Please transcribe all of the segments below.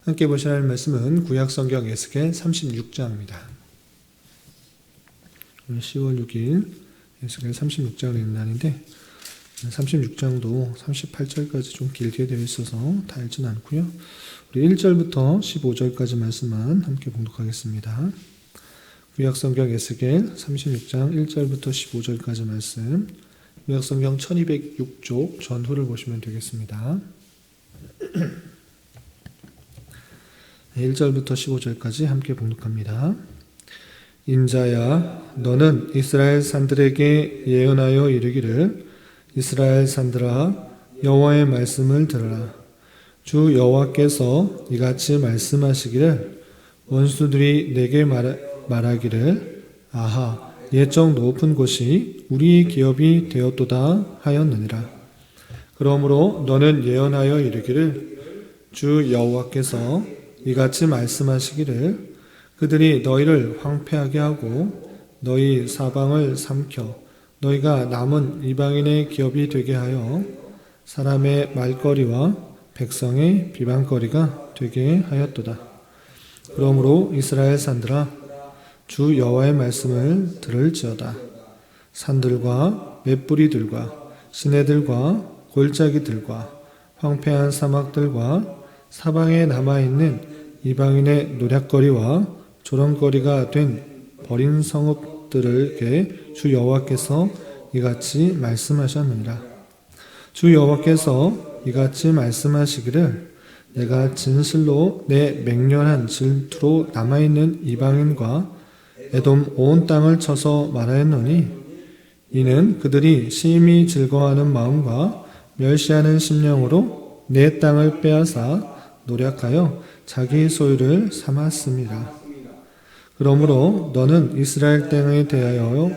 함께 보셔야 할 말씀은 구약성경 에스겔 36장입니다. 오늘 10월 6일 에스겔 36장을 읽는 날인데 36장도 38절까지 좀 길게 되어 있어서 다 읽진 않고요. 우리 1절부터 15절까지 말씀만 함께 봉독하겠습니다. 구약성경 에스겔 36장 1절부터 15절까지 말씀, 구약성경 1206쪽 전후를 보시면 되겠습니다. 1절부터 15절까지 함께 봉독합니다. 인자야, 너는 이스라엘 산들에게 예언하여 이르기를, 이스라엘 산들아, 여호와의 말씀을 들으라. 주 여호와께서 이같이 말씀하시기를, 원수들이 내게 말하기를, 아하, 옛적 높은 곳이 우리 기업이 되었도다 하였느니라. 그러므로 너는 예언하여 이르기를, 주 여호와께서 이같이 말씀하시기를, 그들이 너희를 황폐하게 하고 너희 사방을 삼켜 너희가 남은 이방인의 기업이 되게 하여 사람의 말거리와 백성의 비방거리가 되게 하였도다. 그러므로 이스라엘 산들아, 주 여호와의 말씀을 들을지어다. 산들과 맷뿌리들과 시내들과 골짜기들과 황폐한 사막들과 사방에 남아있는 이방인의 노략거리와 조롱거리가 된 버린 성읍들에게 주 여호와께서 이같이 말씀하셨느니라. 주 여호와께서 이같이 말씀하시기를, 내가 진실로 내 맹렬한 질투로 남아있는 이방인과 에돔 온 땅을 쳐서 말하였노니, 이는 그들이 심히 즐거워하는 마음과 멸시하는 심령으로 내 땅을 빼앗아 노략하여 자기 소유를 삼았습니다. 그러므로 너는 이스라엘 땅에 대하여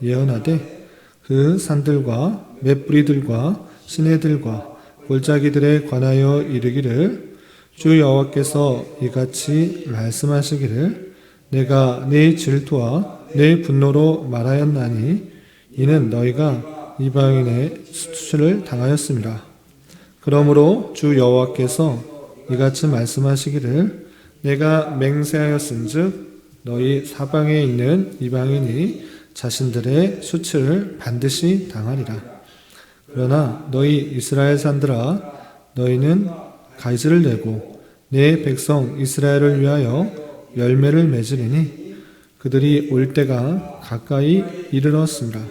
예언하되, 그 산들과 맷뿌리들과 시내들과 골짜기들에 관하여 이르기를, 주 여호와께서 이같이 말씀하시기를, 내가 네 질투와 네 분노로 말하였나니, 이는 너희가 이방인의 수출을 당하였습니다. 그러므로 주 여호와께서 이같이 말씀하시기를, 내가 맹세하였은즉 너희 사방에 있는 이방인이 자신들의 수치를 반드시 당하리라. 그러나 너희 이스라엘 산들아, 너희는 가지를 내고 내 백성 이스라엘을 위하여 열매를 맺으리니 그들이 올 때가 가까이 이르렀습니다.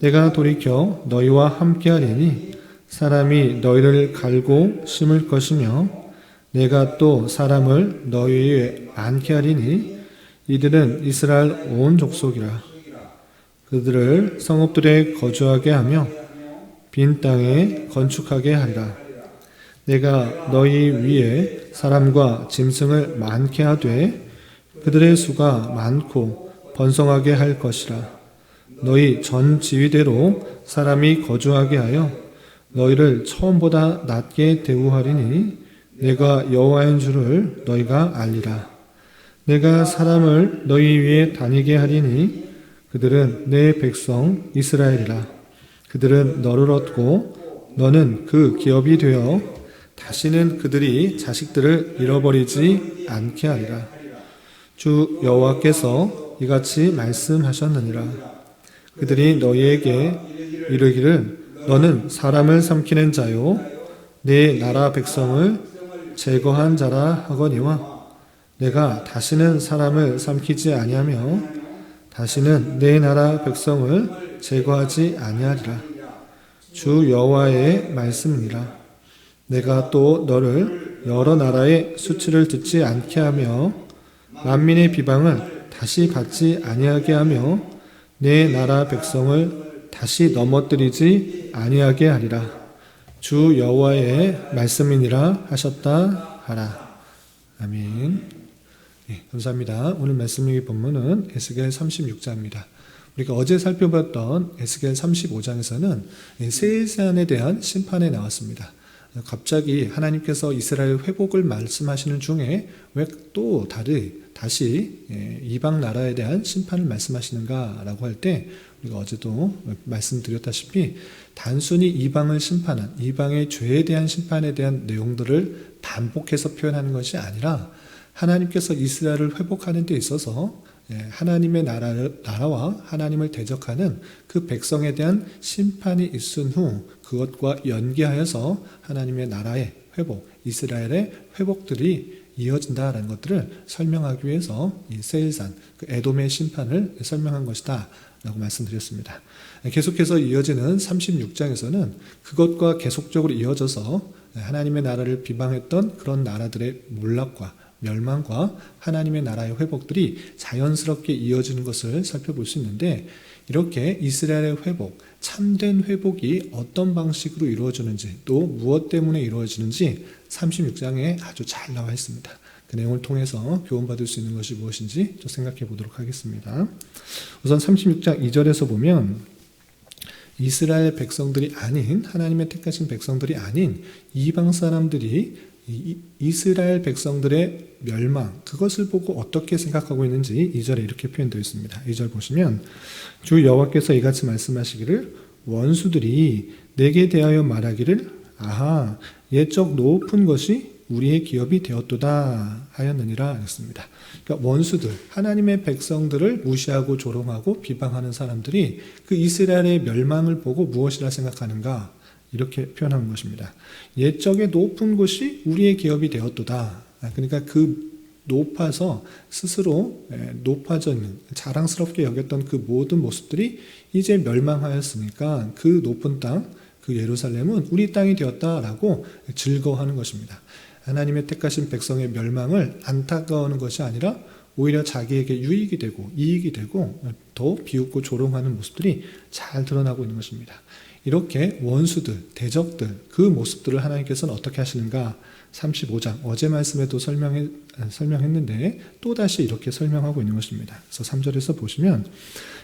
내가 돌이켜 너희와 함께하리니 사람이 너희를 갈고 심을 것이며, 내가 또 사람을 너희 위에 많게 하리니 이들은 이스라엘 온 족속이라. 그들을 성읍들에 거주하게 하며 빈 땅에 건축하게 하리라. 내가 너희 위에 사람과 짐승을 많게 하되 그들의 수가 많고 번성하게 할 것이라. 너희 전 지위대로 사람이 거주하게 하여 너희를 처음보다 낮게 대우하리니 내가 여호와인 줄을 너희가 알리라. 내가 사람을 너희 위에 다니게 하리니 그들은 내 백성 이스라엘이라. 그들은 너를 얻고 너는 그 기업이 되어 다시는 그들이 자식들을 잃어버리지 않게 하리라. 주 여호와께서 이같이 말씀하셨느니라. 그들이 너희에게 이르기를, 너는 사람을 삼키는 자요 내 나라 백성을 제거한 자라 하거니와, 내가 다시는 사람을 삼키지 아니하며 다시는 내 나라 백성을 제거하지 아니하리라. 주 여호와의 말씀이니라. 내가 또 너를 여러 나라의 수치를 듣지 않게 하며 만민의 비방을 다시 받지 아니하게 하며 내 나라 백성을 다시 넘어뜨리지 아니하게 하리라. 주 여호와의 말씀이니라 하셨다 하라. 아멘. 네, 감사합니다. 오늘 말씀의 본문은 에스겔 36장입니다. 우리가 어제 살펴봤던 에스겔 35장에서는 세세안에 대한 심판에 나왔습니다. 갑자기 하나님께서 이스라엘 회복을 말씀하시는 중에 왜 또 다시 이방 나라에 대한 심판을 말씀하시는가라고 할 때 우리가 어제도 말씀드렸다시피 단순히 이방을 심판한 이방의 죄에 대한 심판에 대한 내용들을 반복해서 표현하는 것이 아니라 하나님께서 이스라엘을 회복하는 데 있어서 하나님의 나라와 하나님을 대적하는 그 백성에 대한 심판이 있은 후 그것과 연계하여서 하나님의 나라의 회복, 이스라엘의 회복들이 이어진다라는 것들을 설명하기 위해서 이 세일산, 그 에돔의 심판을 설명한 것이다 라고 말씀드렸습니다. 계속해서 이어지는 36장에서는 그것과 계속적으로 이어져서 하나님의 나라를 비방했던 그런 나라들의 몰락과 멸망과 하나님의 나라의 회복들이 자연스럽게 이어지는 것을 살펴볼 수 있는데 이렇게 이스라엘의 회복, 참된 회복이 어떤 방식으로 이루어지는지 또 무엇 때문에 이루어지는지 36장에 아주 잘 나와 있습니다. 그 내용을 통해서 교훈받을 수 있는 것이 무엇인지 좀 생각해 보도록 하겠습니다. 우선 36장 2절에서 보면 이스라엘 백성들이 아닌 하나님의 택하신 백성들이 아닌 이방 사람들이 이스라엘 백성들의 멸망 그것을 보고 어떻게 생각하고 있는지 2절에 이렇게 표현되어 있습니다. 2절 보시면 주 여호와께서 이같이 말씀하시기를 원수들이 내게 대하여 말하기를 아하 옛적 높은 것이 우리의 기업이 되었도다 하였느니라 했습니다. 그러니까 원수들, 하나님의 백성들을 무시하고 조롱하고 비방하는 사람들이 그 이스라엘의 멸망을 보고 무엇이라 생각하는가 이렇게 표현한 것입니다. 옛적의 높은 곳이 우리의 기업이 되었도다. 그러니까 그 높아서 스스로 높아져 있는 자랑스럽게 여겼던 그 모든 모습들이 이제 멸망하였으니까 그 높은 땅, 그 예루살렘은 우리 땅이 되었다라고 즐거워하는 것입니다. 하나님의 택하신 백성의 멸망을 안타까워하는 것이 아니라 오히려 자기에게 유익이 되고 이익이 되고 더 비웃고 조롱하는 모습들이 잘 드러나고 있는 것입니다. 이렇게 원수들, 대적들 그 모습들을 하나님께서는 어떻게 하시는가 35장 어제 말씀에도 설명했는데 또다시 이렇게 설명하고 있는 것입니다. 그래서 3절에서 보시면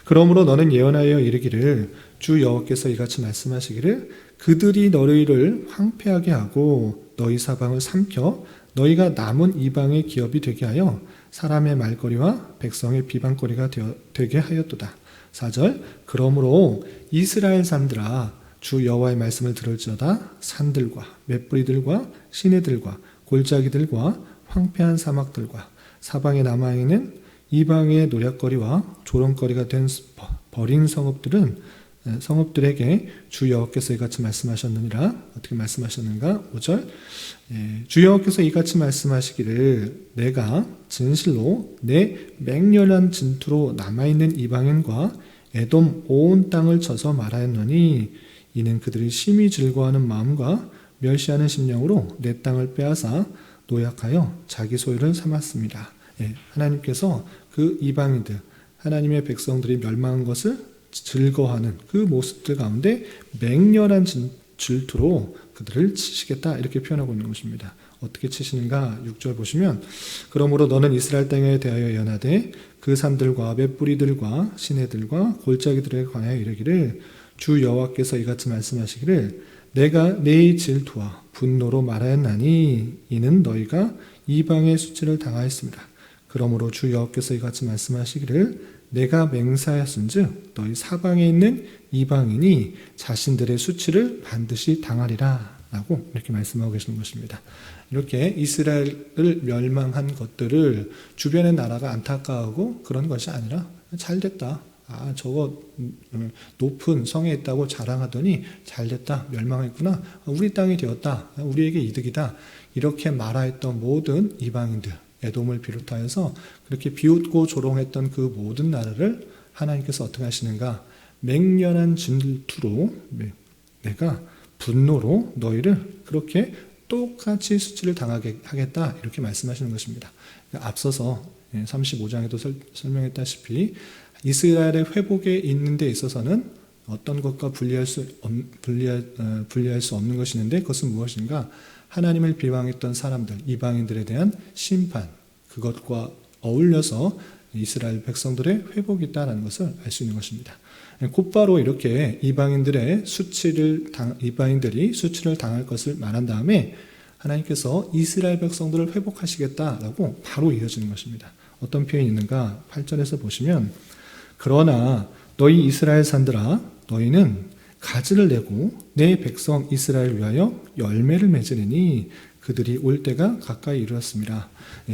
그러므로 너는 예언하여 이르기를 주 여호와께서 이같이 말씀하시기를 그들이 너희를 황폐하게 하고 너희 사방을 삼켜 너희가 남은 이방의 기업이 되게 하여 사람의 말거리와 백성의 비방거리가 되게 하였도다. 4절 그러므로 이스라엘 산들아 주 여호와의 말씀을 들을지어다 산들과 맷뿌리들과 시내들과 골짜기들과 황폐한 사막들과 사방에 남아있는 이방의 노략거리와 조롱거리가 된 버린 성읍들에게 주 여호와께서 이같이 말씀하셨느니라. 어떻게 말씀하셨는가? 5절 주 여호와께서 이같이 말씀하시기를 내가 진실로 내 맹렬한 진투로 남아있는 이방인과 에돔 온 땅을 쳐서 말하였노니 이는 그들이 심히 즐거워하는 마음과 멸시하는 심령으로 내 땅을 빼앗아 노약하여 자기 소유를 삼았습니다. 하나님께서 그 이방인들 하나님의 백성들이 멸망한 것을 즐거워하는 그 모습들 가운데 맹렬한 질투로 그들을 치시겠다 이렇게 표현하고 있는 것입니다. 어떻게 치시는가 6절 보시면 그러므로 너는 이스라엘 땅에 대하여 연하되 그 산들과 맷뿌리들과 시내들과 골짜기들에 관하여 이르기를 주 여호와께서 이같이 말씀하시기를 내가 내 질투와 분노로 말하였나니 이는 너희가 이방의 수치를 당하였습니다. 그러므로 주 여호와께서 이같이 말씀하시기를 내가 맹세하였은즉 너희 사방에 있는 이방인이 자신들의 수치를 반드시 당하리라 라고 이렇게 말씀하고 계시는 것입니다. 이렇게 이스라엘을 멸망한 것들을 주변의 나라가 안타까워하고 그런 것이 아니라 잘됐다. 저거 높은 성에 있다고 자랑하더니 잘됐다. 멸망했구나. 우리 땅이 되었다. 우리에게 이득이다. 이렇게 말하였던 모든 이방인들 에돔을 비롯하여서 그렇게 비웃고 조롱했던 그 모든 나라를 하나님께서 어떻게 하시는가? 맹렬한 질투로 내가 분노로 너희를 그렇게 똑같이 수치를 당하게 하겠다 이렇게 말씀하시는 것입니다. 앞서서 35장에도 설명했다시피 이스라엘의 회복에 있는 데 있어서는 어떤 것과 분리할 수 없는 것이 있는데 그것은 무엇인가? 하나님을 비방했던 사람들, 이방인들에 대한 심판, 그것과 어울려서 이스라엘 백성들의 회복이 있다는 것을 알 수 있는 것입니다. 곧바로 이렇게 이방인들이 수치를 당할 것을 말한 다음에 하나님께서 이스라엘 백성들을 회복하시겠다라고 바로 이어지는 것입니다. 어떤 표현이 있는가? 8절에서 보시면 그러나 너희 이스라엘 산들아 너희는 가지를 내고 내 백성 이스라엘을 위하여 열매를 맺으리니 그들이 올 때가 가까이 이르렀습니다.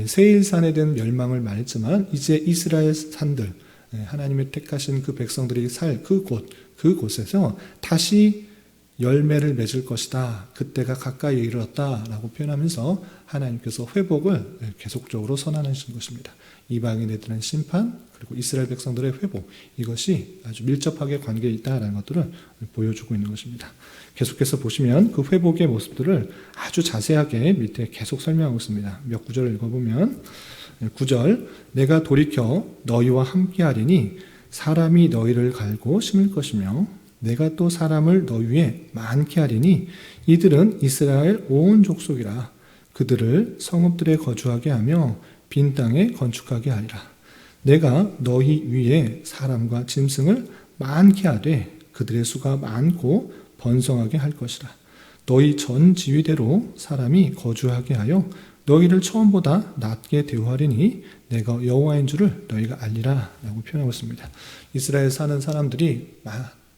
세일산에 대한 멸망을 말했지만 이제 이스라엘 산들 하나님의 택하신 그 백성들이 살 그곳에서 다시 열매를 맺을 것이다. 그때가 가까이 이르렀다라고 표현하면서 하나님께서 회복을 계속적으로 선언하신 것입니다. 이방인에 대한 심판 그리고 이스라엘 백성들의 회복 이것이 아주 밀접하게 관계에 있다라는 것들을 보여주고 있는 것입니다. 계속해서 보시면 그 회복의 모습들을 아주 자세하게 밑에 계속 설명하고 있습니다. 몇 구절을 읽어보면 9절 내가 돌이켜 너희와 함께하리니 사람이 너희를 갈고 심을 것이며 내가 또 사람을 너희 위에 많게 하리니 이들은 이스라엘 온 족속이라 그들을 성읍들에 거주하게 하며 빈 땅에 건축하게 하리라. 내가 너희 위에 사람과 짐승을 많게 하되 그들의 수가 많고 번성하게 할 것이라. 너희 전 지위대로 사람이 거주하게 하여 너희를 처음보다 낮게 대우하리니 내가 여호와인 줄을 너희가 알리라 라고 표현하고 있습니다. 이스라엘 사는 사람들이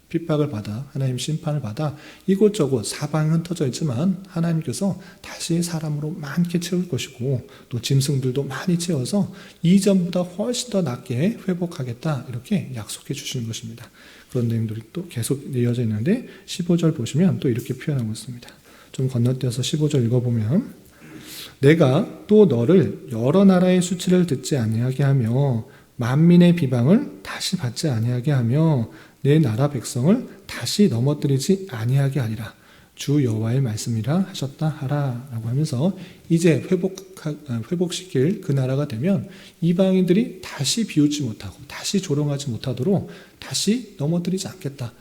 핍박을 받아 하나님 심판을 받아 이곳저곳 사방에 흩어져 있지만 하나님께서 다시 사람으로 많게 채울 것이고 또 짐승들도 많이 채워서 이전보다 훨씬 더 낫게 회복하겠다 이렇게 약속해 주시는 것입니다. 그런 내용들이 또 계속 이어져 있는데 15절 보시면 또 이렇게 표현하고 있습니다. 좀 건너뛰어서 15절 읽어보면 내가 또 너를 여러 나라의 수치를 듣지 아니하게 하며 만민의 비방을 다시 받지 아니하게 하며 내 나라 백성을 다시 넘어뜨리지 아니하게 하리라. 주 여호와의 말씀이라 하셨다 하라 라고 하면서 이제 회복시킬 그 나라가 되면 이방인들이 다시 비웃지 못하고 다시 조롱하지 못하도록 다시 넘어뜨리지 않겠다.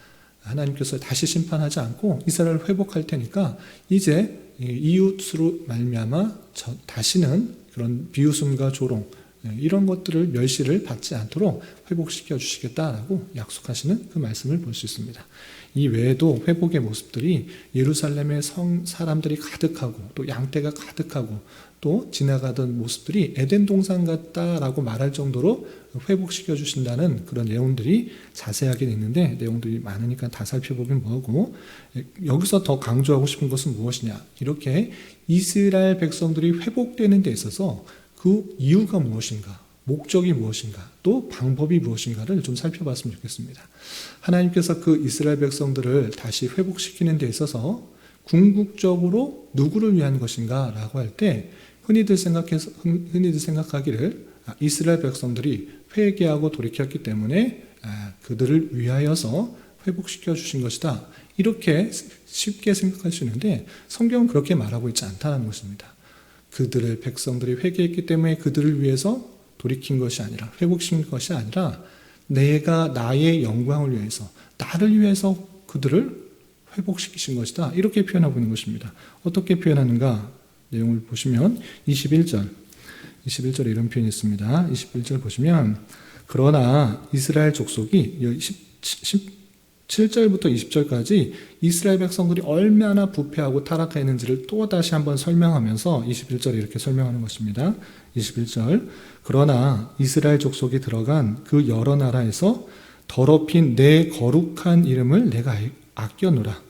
하나님께서 다시 심판하지 않고 이스라엘을 회복할 테니까 이제 이웃으로 말미암아 다시는 그런 비웃음과 조롱 이런 것들을 멸시를 받지 않도록 회복시켜 주시겠다라고 약속하시는 그 말씀을 볼 수 있습니다. 이 외에도 회복의 모습들이 예루살렘의 사람들이 가득하고 또 양떼가 가득하고 또 지나가던 모습들이 에덴 동산 같다라고 말할 정도로 회복시켜 주신다는 그런 내용들이 자세하게 있는데 내용들이 많으니까 다 살펴보면 뭐고 여기서 더 강조하고 싶은 것은 무엇이냐 이렇게 이스라엘 백성들이 회복되는 데 있어서 그 이유가 무엇인가, 목적이 무엇인가, 또 방법이 무엇인가를 좀 살펴봤으면 좋겠습니다. 하나님께서 그 이스라엘 백성들을 다시 회복시키는 데 있어서 궁극적으로 누구를 위한 것인가 라고 할 때 흔히들 생각하기를 이스라엘 백성들이 회개하고 돌이켰기 때문에 그들을 위하여서 회복시켜 주신 것이다. 이렇게 쉽게 생각할 수 있는데 성경은 그렇게 말하고 있지 않다는 것입니다. 그들의 백성들이 회개했기 때문에 그들을 위해서 돌이킨 것이 아니라 회복시킨 것이 아니라 내가 나의 영광을 위해서 나를 위해서 그들을 회복시키신 것이다. 이렇게 표현하고 있는 것입니다. 어떻게 표현하는가? 내용을 보시면 21절에 이런 표현이 있습니다. 21절 보시면 그러나 이스라엘 족속이 7절부터 20절까지 이스라엘 백성들이 얼마나 부패하고 타락했는지를 또 다시 한번 설명하면서 21절에 이렇게 설명하는 것입니다. 21절 그러나 이스라엘 족속이 들어간 그 여러 나라에서 더럽힌 내 거룩한 이름을 내가 아껴노라.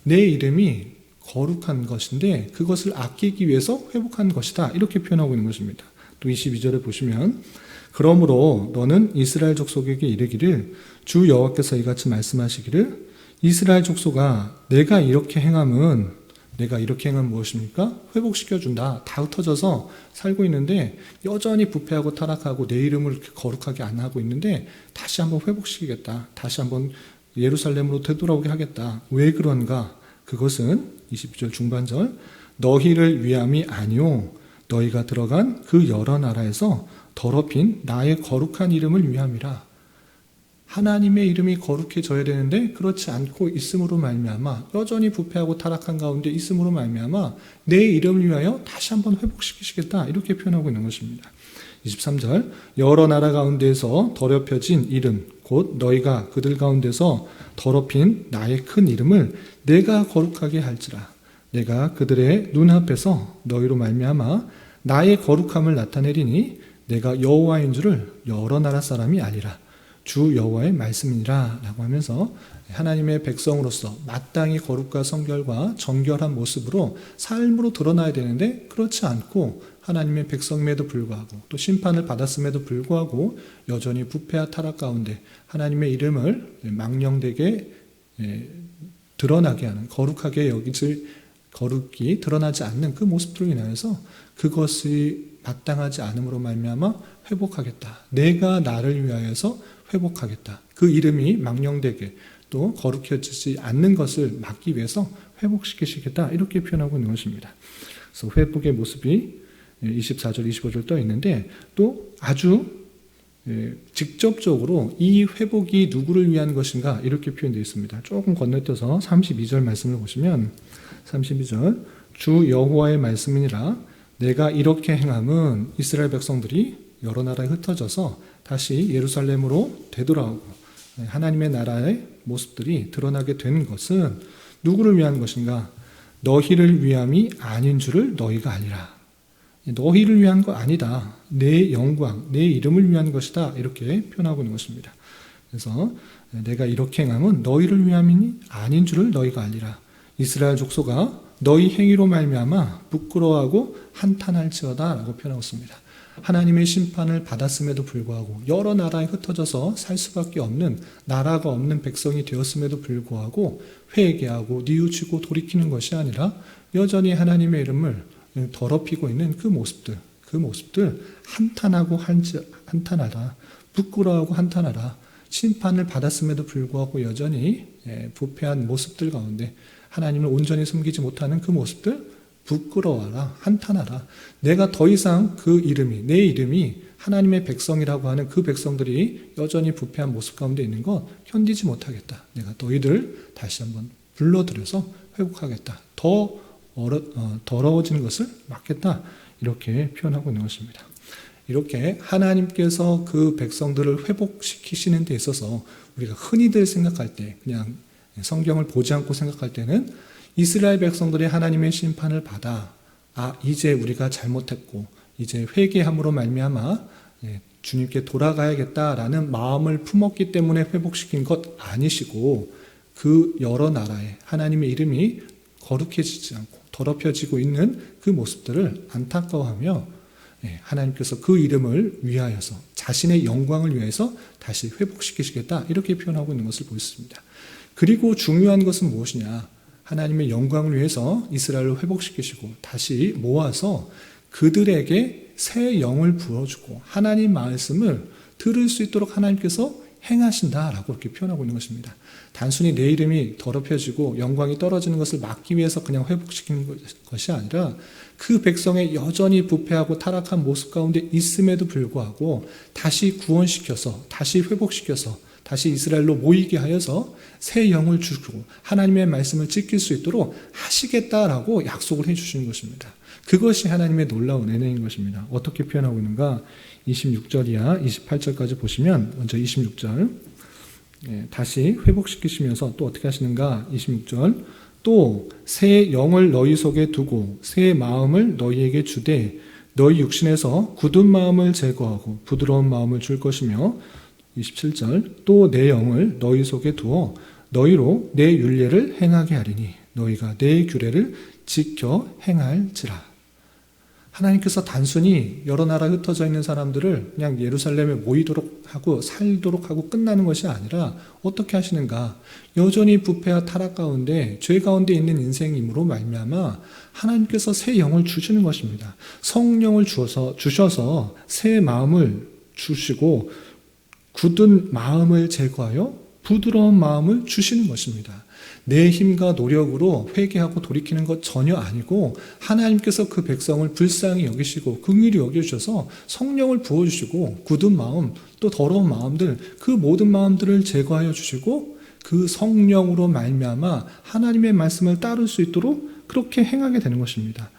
내 이름이 거룩한 것인데 그것을 아끼기 위해서 회복한 것이다. 이렇게 표현하고 있는 것입니다. 또 22절에 보시면 그러므로 너는 이스라엘 족속에게 이르기를 주 여호와께서 이같이 말씀하시기를 이스라엘 족속아 내가 이렇게 행함은 무엇입니까? 회복시켜준다. 다 흩어져서 살고 있는데 여전히 부패하고 타락하고 내 이름을 이렇게 거룩하게 안 하고 있는데 다시 한번 회복시키겠다. 다시 한번 예루살렘으로 되돌아오게 하겠다. 왜 그런가? 그것은 20절 중반절 너희를 위함이 아니오 너희가 들어간 그 여러 나라에서 더럽힌 나의 거룩한 이름을 위함이라. 하나님의 이름이 거룩해져야 되는데 그렇지 않고 있음으로 말미암아 여전히 부패하고 타락한 가운데 있음으로 말미암아 내 이름을 위하여 다시 한번 회복시키시겠다. 이렇게 표현하고 있는 것입니다. 23절 여러 나라 가운데에서 더럽혀진 이름 곧 너희가 그들 가운데서 더럽힌 나의 큰 이름을 내가 거룩하게 할지라. 내가 그들의 눈앞에서 너희로 말미암아 나의 거룩함을 나타내리니 내가 여호와인 줄을 여러 나라 사람이 아니라 주 여호와의 말씀이니라 라고 하면서 하나님의 백성으로서 마땅히 거룩과 성결과 정결한 모습으로 삶으로 드러나야 되는데 그렇지 않고 하나님의 백성임에도 불구하고 또 심판을 받았음에도 불구하고 여전히 부패와 타락 가운데 하나님의 이름을 망령되게 드러나게 하는 거룩이 드러나지 않는 그 모습들로 인하여서 그것이 마땅하지 않음으로 말미암아 회복하겠다. 내가 나를 위하여서 회복하겠다. 그 이름이 망령되게 또 거룩해지지 않는 것을 막기 위해서 회복시키시겠다. 이렇게 표현하고 있는 것입니다. 그래서 회복의 모습이 24절, 25절 떠 있는데 또 아주 직접적으로 이 회복이 누구를 위한 것인가 이렇게 표현되어 있습니다. 조금 건너뛰어서 32절 말씀을 보시면 32절 주 여호와의 말씀이니라 내가 이렇게 행함은 이스라엘 백성들이 여러 나라에 흩어져서 다시 예루살렘으로 되돌아오고 하나님의 나라의 모습들이 드러나게 되는 것은 누구를 위한 것인가? 너희를 위함이 아닌 줄을 너희가 아니라. 너희를 위한 거 아니다. 내 영광, 내 이름을 위한 것이다. 이렇게 표현하고 있는 것입니다. 그래서 내가 이렇게 행함은 너희를 위함이 아닌 줄을 너희가 아니라. 이스라엘 족속아 너희 행위로 말미암아 부끄러워하고 한탄할지어다 라고 표현하고 있습니다. 하나님의 심판을 받았음에도 불구하고 여러 나라에 흩어져서 살 수밖에 없는 나라가 없는 백성이 되었음에도 불구하고 회개하고 뉘우치고 돌이키는 것이 아니라 여전히 하나님의 이름을 더럽히고 있는 그 모습들 한탄하고 한탄하라. 부끄러워하고 한탄하라. 심판을 받았음에도 불구하고 여전히 부패한 모습들 가운데 하나님을 온전히 섬기지 못하는 그 모습들 부끄러워하라, 한탄하라. 내가 더 이상 내 이름이 하나님의 백성이라고 하는 그 백성들이 여전히 부패한 모습 가운데 있는 것 견디지 못하겠다. 내가 너희들 다시 한번 불러들여서 회복하겠다. 더 더러워지는 것을 막겠다. 이렇게 표현하고 있는 것입니다. 이렇게 하나님께서 그 백성들을 회복시키시는 데 있어서 우리가 흔히들 생각할 때 그냥 성경을 보지 않고 생각할 때는 이스라엘 백성들이 하나님의 심판을 받아 이제 우리가 잘못했고 이제 회개함으로 말미암아 주님께 돌아가야겠다라는 마음을 품었기 때문에 회복시킨 것 아니시고 그 여러 나라에 하나님의 이름이 거룩해지지 않고 더럽혀지고 있는 그 모습들을 안타까워하며 하나님께서 그 이름을 위하여서 자신의 영광을 위해서 다시 회복시키시겠다 이렇게 표현하고 있는 것을 보였습니다. 그리고 중요한 것은 무엇이냐? 하나님의 영광을 위해서 이스라엘을 회복시키시고 다시 모아서 그들에게 새 영을 부어주고 하나님 말씀을 들을 수 있도록 하나님께서 행하신다라고 이렇게 표현하고 있는 것입니다. 단순히 내 이름이 더럽혀지고 영광이 떨어지는 것을 막기 위해서 그냥 회복시키는 것이 아니라 그 백성의 여전히 부패하고 타락한 모습 가운데 있음에도 불구하고 다시 구원시켜서 다시 회복시켜서 다시 이스라엘로 모이게 하여서 새 영을 주고 하나님의 말씀을 지킬 수 있도록 하시겠다라고 약속을 해주시는 것입니다. 그것이 하나님의 놀라운 은혜인 것입니다. 어떻게 표현하고 있는가? 26절이야 28절까지 보시면 먼저 26절 다시 회복시키시면서 또 어떻게 하시는가? 26절 또 새 영을 너희 속에 두고 새 마음을 너희에게 주되 너희 육신에서 굳은 마음을 제거하고 부드러운 마음을 줄 것이며 27절 또 내 영을 너희 속에 두어 너희로 내 율례를 행하게 하리니 너희가 내 규례를 지켜 행할지라. 하나님께서 단순히 여러 나라 흩어져 있는 사람들을 그냥 예루살렘에 모이도록 하고 살도록 하고 끝나는 것이 아니라 어떻게 하시는가? 여전히 부패와 타락 가운데 죄 가운데 있는 인생임으로 말미암아 하나님께서 새 영을 주시는 것입니다. 성령을 주셔서 새 마음을 주시고 굳은 마음을 제거하여 부드러운 마음을 주시는 것입니다. 내 힘과 노력으로 회개하고 돌이키는 것 전혀 아니고 하나님께서 그 백성을 불쌍히 여기시고 긍휼히 여겨주셔서 성령을 부어주시고 굳은 마음 또 더러운 마음들 그 모든 마음들을 제거하여 주시고 그 성령으로 말미암아 하나님의 말씀을 따를 수 있도록 그렇게 행하게 되는 것입니다.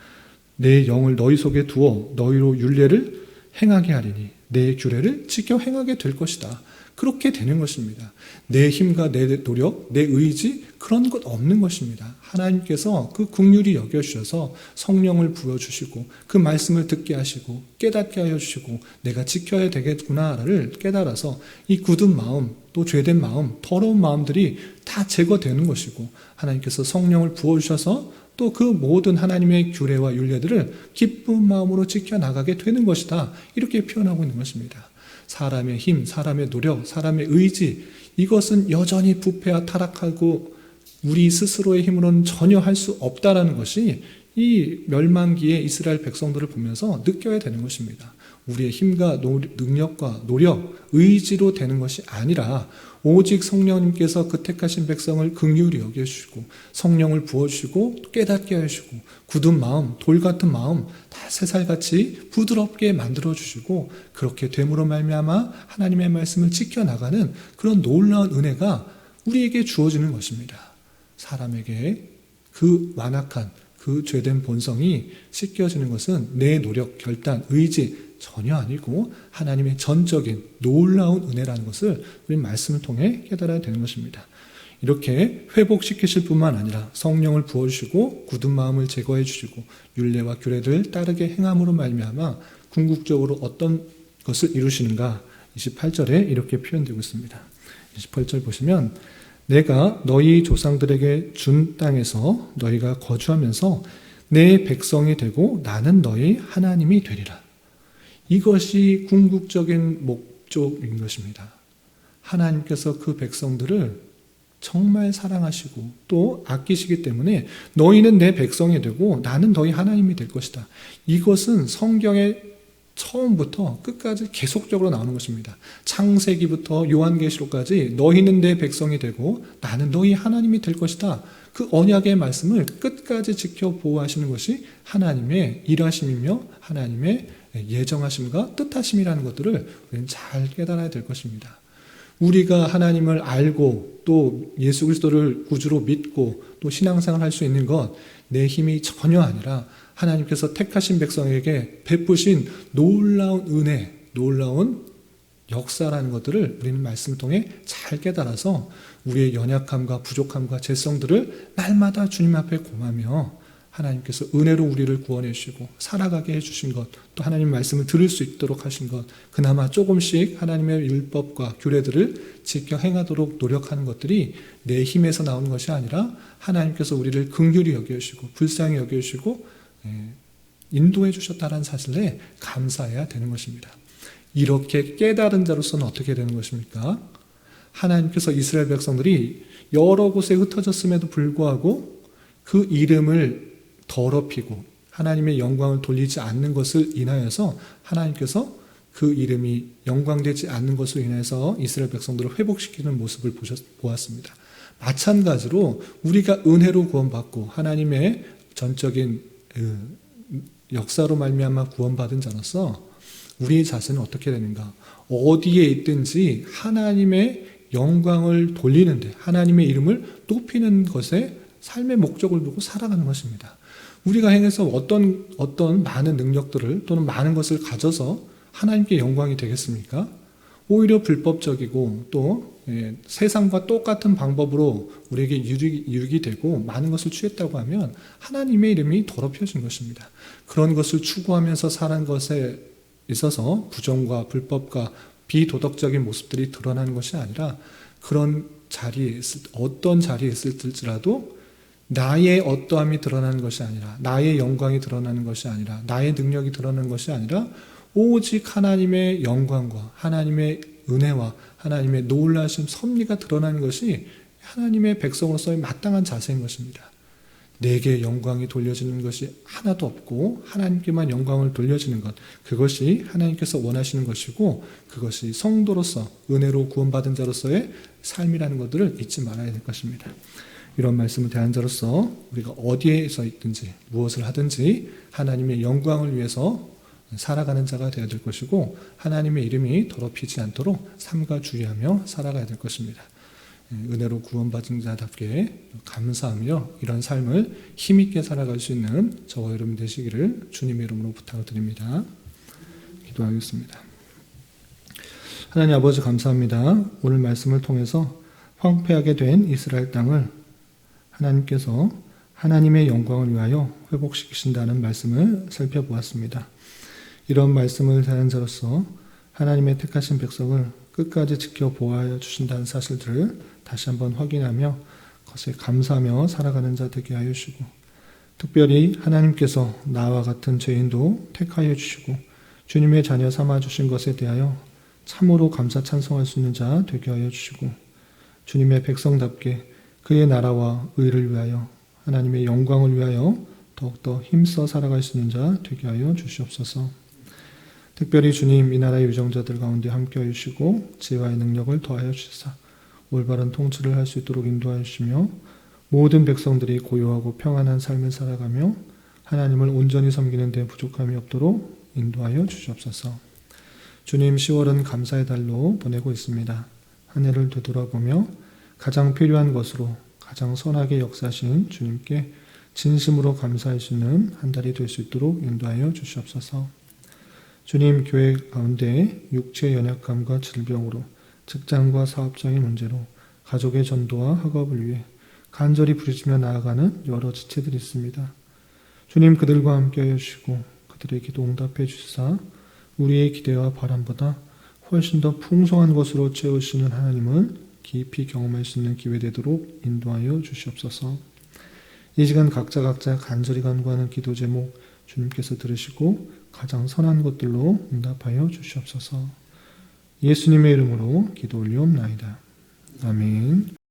내 영을 너희 속에 두어 너희로 율례를 행하게 하리니 내 규례를 지켜 행하게 될 것이다. 그렇게 되는 것입니다. 내 힘과 내 노력, 내 의지 그런 것 없는 것입니다. 하나님께서 그 긍휼히 여겨주셔서 성령을 부어주시고 그 말씀을 듣게 하시고 깨닫게 하여 주시고 내가 지켜야 되겠구나를 깨달아서 이 굳은 마음, 또 죄된 마음, 더러운 마음들이 다 제거되는 것이고 하나님께서 성령을 부어주셔서 또 그 모든 하나님의 규례와 율례들을 기쁜 마음으로 지켜나가게 되는 것이다. 이렇게 표현하고 있는 것입니다. 사람의 힘, 사람의 노력, 사람의 의지 이것은 여전히 부패와 타락하고 우리 스스로의 힘으로는 전혀 할 수 없다라는 것이 이 멸망기의 이스라엘 백성들을 보면서 느껴야 되는 것입니다. 우리의 힘과 능력과 노력, 의지로 되는 것이 아니라 오직 성령님께서 그 택하신 백성을 긍휼히 여겨주시고 성령을 부어주시고 깨닫게 하시고 굳은 마음, 돌 같은 마음 다 새살같이 부드럽게 만들어주시고 그렇게 됨으로 말미암아 하나님의 말씀을 지켜나가는 그런 놀라운 은혜가 우리에게 주어지는 것입니다. 사람에게 그 완악한 그 죄된 본성이 씻겨지는 것은 내 노력, 결단, 의지 전혀 아니고 하나님의 전적인 놀라운 은혜라는 것을 우리 말씀을 통해 깨달아야 되는 것입니다. 이렇게 회복시키실 뿐만 아니라 성령을 부어주시고 굳은 마음을 제거해 주시고 율례와 규례를 따르게 행함으로 말미암아 궁극적으로 어떤 것을 이루시는가 28절에 이렇게 표현되고 있습니다. 28절 보시면 내가 너희 조상들에게 준 땅에서 너희가 거주하면서 내 백성이 되고 나는 너희 하나님이 되리라. 이것이 궁극적인 목적인 것입니다. 하나님께서 그 백성들을 정말 사랑하시고 또 아끼시기 때문에 너희는 내 백성이 되고 나는 너희 하나님이 될 것이다. 이것은 성경의 처음부터 끝까지 계속적으로 나오는 것입니다. 창세기부터 요한계시록까지 너희는 내 백성이 되고 나는 너희 하나님이 될 것이다. 그 언약의 말씀을 끝까지 지켜 보호하시는 것이 하나님의 일하심이며 하나님의 예정하심과 뜻하심이라는 것들을 우리는 잘 깨달아야 될 것입니다. 우리가 하나님을 알고 또 예수 그리스도를 구주로 믿고 또 신앙생활을 할 수 있는 것 내 힘이 전혀 아니라 하나님께서 택하신 백성에게 베푸신 놀라운 은혜, 놀라운 역사라는 것들을 우리는 말씀을 통해 잘 깨달아서 우리의 연약함과 부족함과 죄성들을 날마다 주님 앞에 고하며 하나님께서 은혜로 우리를 구원해 주시고 살아가게 해주신 것, 또 하나님 말씀을 들을 수 있도록 하신 것, 그나마 조금씩 하나님의 율법과 규례들을 지켜 행하도록 노력하는 것들이 내 힘에서 나오는 것이 아니라 하나님께서 우리를 긍휼히 여겨주시고 불쌍히 여겨주시고 인도해 주셨다는 사실에 감사해야 되는 것입니다. 이렇게 깨달은 자로서는 어떻게 되는 것입니까? 하나님께서 이스라엘 백성들이 여러 곳에 흩어졌음에도 불구하고 그 이름을 더럽히고 하나님의 영광을 돌리지 않는 것을 인하여서 하나님께서 그 이름이 영광되지 않는 것을 인해서 이스라엘 백성들을 회복시키는 모습을 보았습니다. 마찬가지로 우리가 은혜로 구원받고 하나님의 전적인 역사로 말미암아 구원받은 자로서 우리 자신은 어떻게 되는가? 어디에 있든지 하나님의 영광을 돌리는데 하나님의 이름을 높이는 것에 삶의 목적을 두고 살아가는 것입니다. 우리가 행해서 어떤 많은 능력들을 또는 많은 것을 가져서 하나님께 영광이 되겠습니까? 오히려 불법적이고 또 세상과 똑같은 방법으로 우리에게 유익이 되고 많은 것을 취했다고 하면 하나님의 이름이 더럽혀진 것입니다. 그런 것을 추구하면서 살은 것에 있어서 부정과 불법과 비도덕적인 모습들이 드러나는 것이 아니라 그런 자리에 어떤 자리에 있을지라도 나의 어떠함이 드러나는 것이 아니라 나의 영광이 드러나는 것이 아니라 나의 능력이 드러나는 것이 아니라 오직 하나님의 영광과 하나님의 은혜와 하나님의 놀라신 섭리가 드러나는 것이 하나님의 백성으로서의 마땅한 자세인 것입니다. 내게 영광이 돌려지는 것이 하나도 없고 하나님께만 영광을 돌려지는 것, 그것이 하나님께서 원하시는 것이고 그것이 성도로서 은혜로 구원받은 자로서의 삶이라는 것들을 잊지 말아야 될 것입니다. 이런 말씀을 대한 자로서 우리가 어디에서 있든지 무엇을 하든지 하나님의 영광을 위해서 살아가는 자가 되어야 될 것이고 하나님의 이름이 더럽히지 않도록 삼가 주의하며 살아가야 될 것입니다. 은혜로 구원받은 자답게 감사하며 이런 삶을 힘있게 살아갈 수 있는 저와 여러분 되시기를 주님의 이름으로 부탁을 드립니다. 기도하겠습니다. 하나님 아버지 감사합니다. 오늘 말씀을 통해서 황폐하게 된 이스라엘 땅을 하나님께서 하나님의 영광을 위하여 회복시키신다는 말씀을 살펴보았습니다. 이런 말씀을 대한 자로서 하나님의 택하신 백성을 끝까지 지켜보아야 주신다는 사실들을 다시 한번 확인하며 그것에 감사하며 살아가는 자 되게 하여 주시고, 특별히 하나님께서 나와 같은 죄인도 택하여 주시고 주님의 자녀 삼아 주신 것에 대하여 참으로 감사 찬송할 수 있는 자 되게 하여 주시고, 주님의 백성답게 그의 나라와 의를 위하여 하나님의 영광을 위하여 더욱더 힘써 살아갈 수 있는 자 되게 하여 주시옵소서. 특별히 주님 이 나라의 유정자들 가운데 함께하여 주시고 지혜와의 능력을 더하여 주시사 올바른 통치를 할 수 있도록 인도하여 주시며, 모든 백성들이 고요하고 평안한 삶을 살아가며 하나님을 온전히 섬기는 데 부족함이 없도록 인도하여 주시옵소서. 주님, 10월은 감사의 달로 보내고 있습니다. 한 해를 되돌아보며 가장 필요한 것으로 가장 선하게 역사하신 주님께 진심으로 감사할 수 있는 한 달이 될 수 있도록 인도하여 주시옵소서. 주님, 교회 가운데 육체의 연약감과 질병으로, 직장과 사업장의 문제로, 가족의 전도와 학업을 위해 간절히 부르짖며 나아가는 여러 지체들이 있습니다. 주님, 그들과 함께하여 주시고 그들의 기도 응답해 주시사 우리의 기대와 바람보다 훨씬 더 풍성한 것으로 채우시는 하나님을 깊이 경험할 수 있는 기회 되도록 인도하여 주시옵소서. 이 시간 각자 간절히 간구하는 기도 제목 주님께서 들으시고 가장 선한 것들로 응답하여 주시옵소서. 예수님의 이름으로 기도 올리옵나이다. 아멘.